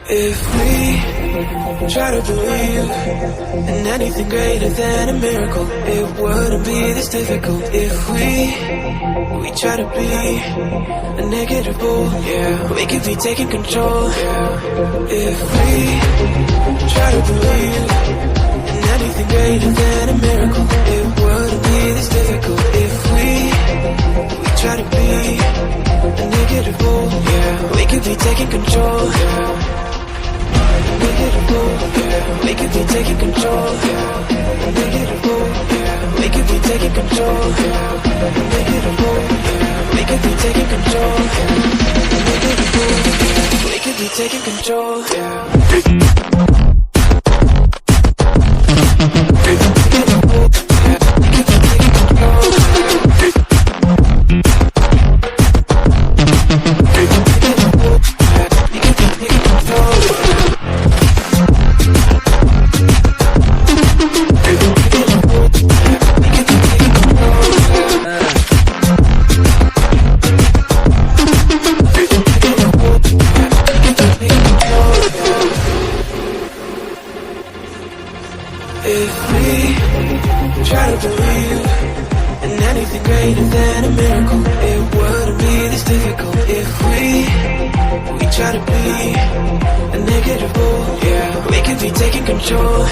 If we try to believe in anything greater than a miracle, it wouldn't be this difficult. If we try to be a negative bull, yeah, we could be taking control. If we try to believe in anything greater than a miracle, it wouldn't be this difficult. If we try to be a negative bull, yeah, we could be taking control. We could be taking control. We could be taking control. We could be taking control. We could be taking control. If we try to believe in anything greater than a miracle, it wouldn't be this difficult. If we try to be a negative bull, yeah, we could be taking control.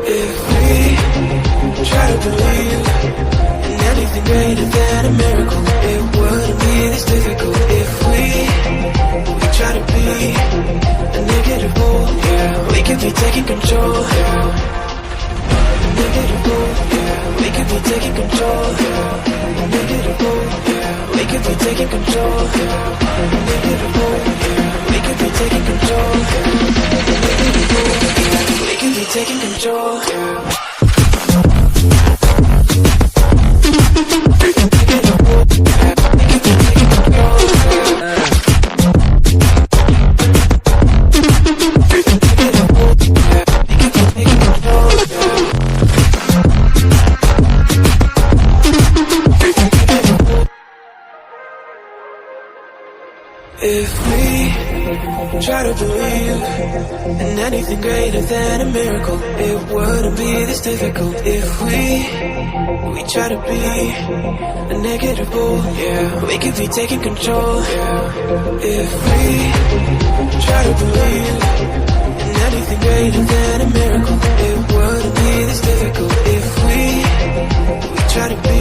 If we try to believe in anything greater than a miracle, it wouldn't be this difficult. If we try to be a negative bull, yeah, we could be taking control. We could be taking control. We could be taking control. We could be taking control. We could be taking control. If we try to believe in anything greater than a miracle, it wouldn't be this difficult. If we try to be a negative bull, yeah, we could be taking control. If we try to believe in anything greater than a miracle, it wouldn't be this difficult. If we try to be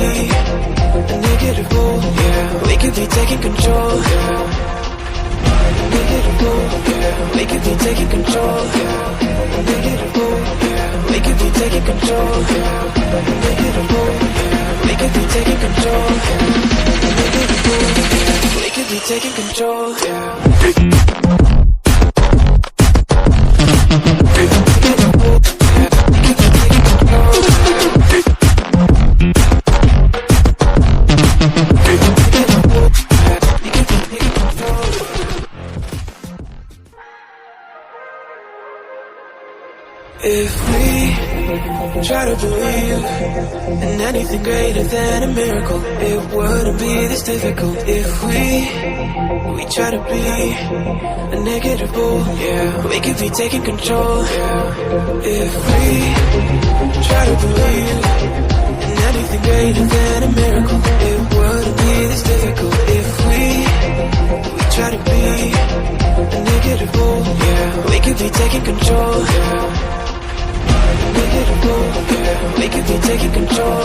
a negative bull, yeah, we could be taking control. We could be taking control. We could be taking control. We could be taking control. We could be taking control. If we try to believe in anything greater than a miracle, it wouldn't be this difficult. If we try to be a negative bull, yeah, we could be taking control. If we try to believe in anything greater than a miracle, it wouldn't be this difficult. If we try to be a negative bull, yeah, we could be taking control. We could be taking control.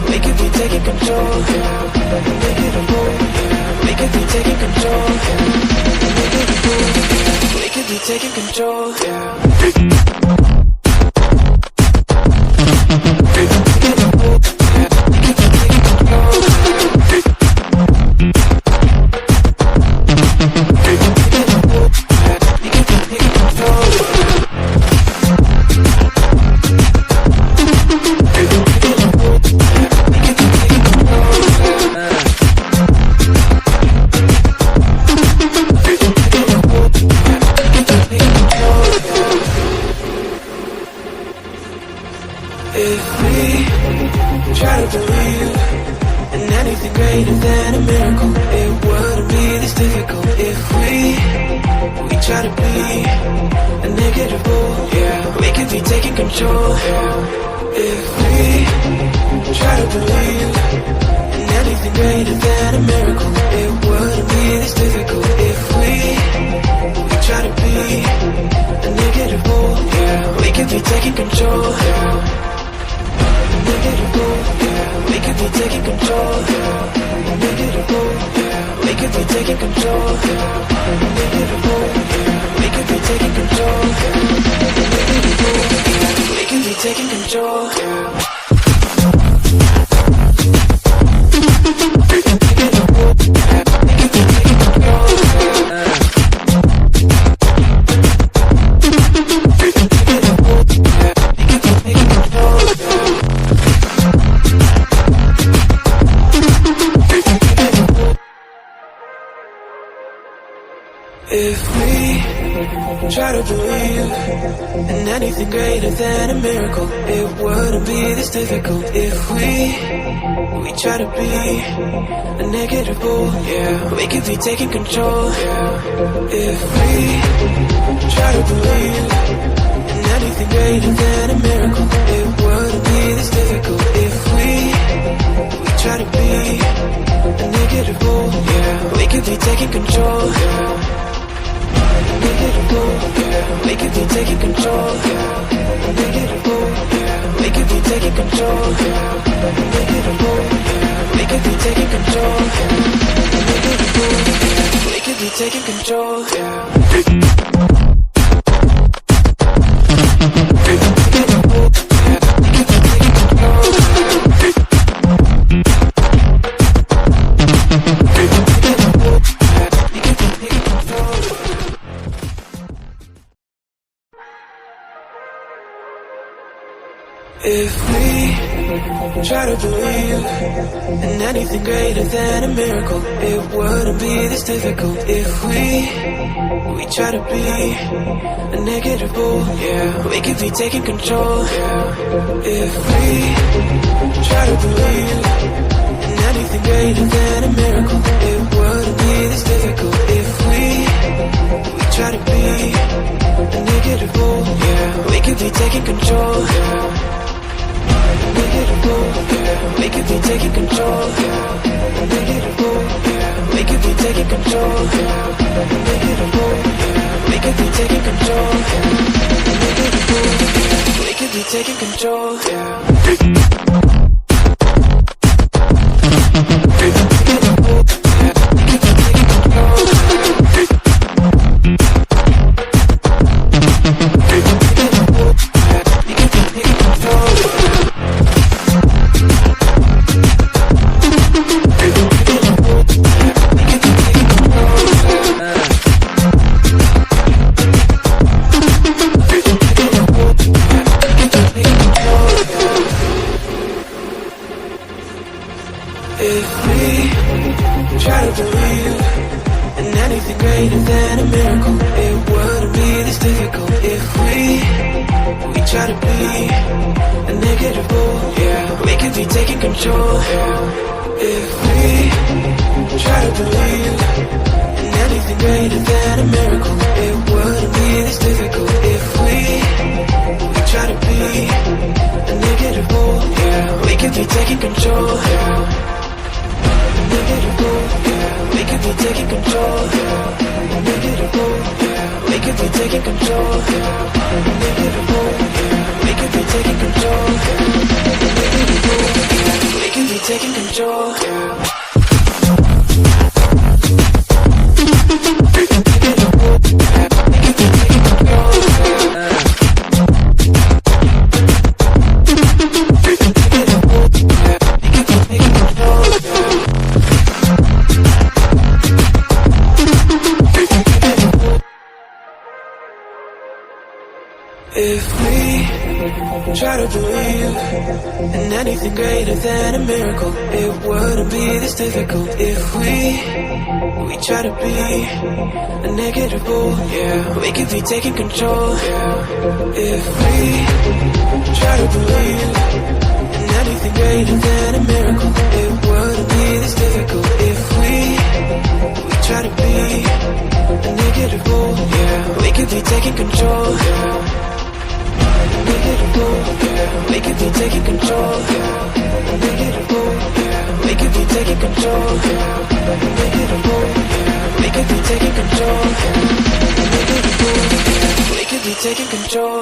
We could be taking control. We could be taking control. We could be taking control. control. If we try to believe in anything greater than a miracle, it wouldn't be this difficult. If we try to be a negative bull, we could be taking control. Negative bull, we could be taking control. Negative bull, we could be taking control. Negative bull, we could be taking control. Negative bull, we could be taking control. If we try to believe in anything greater than a miracle, it wouldn't be this difficult. If we try to be a negative bull, we could be taking control. If we try to believe in anything greater than a miracle, it wouldn't be this difficult. If we try to be a negative bull, we could be taking control. Negative bull, we could be taking control. Negative bull, we could be taking control. Negative bull, we could be taking control. Negative bull, we could be taking control. If we try to believe in anything greater than a miracle, it wouldn't be this difficult. If we try to be a negative bull, we could be taking control. If we try to believe in anything greater than a miracle, it wouldn't be this difficult. If we try to be a negative bull, we could be taking control. Negative bull, we could be taking control. Negative bull, we could be taking control. Negative bull, we could be taking control. Negative bull, we could be taking control. If we try to believe in anything greater than a miracle, it wouldn't be this difficult. If we try to be a negative bull, we could be taking control. If we try to believe in anything greater than a miracle, it wouldn't be this difficult. If we try to be a negative bull, we could be taking control. Negative bull, we could be taking control. Negative bull, we could be taking control. Negative bull, we could be taking control. Negative bull, we could be taking control. If we try to believe in anything greater than a miracle, it wouldn't be this difficult. If we try to be a negative bull, we could be taking control. If we try to believe in anything greater than a miracle, it wouldn't be this difficult. If we try to be a negative bull, we could be taking control. Negative bull, control. Make it a move. We could be taking control. Make it a move. We could be taking control. Make it a move. We could be taking control.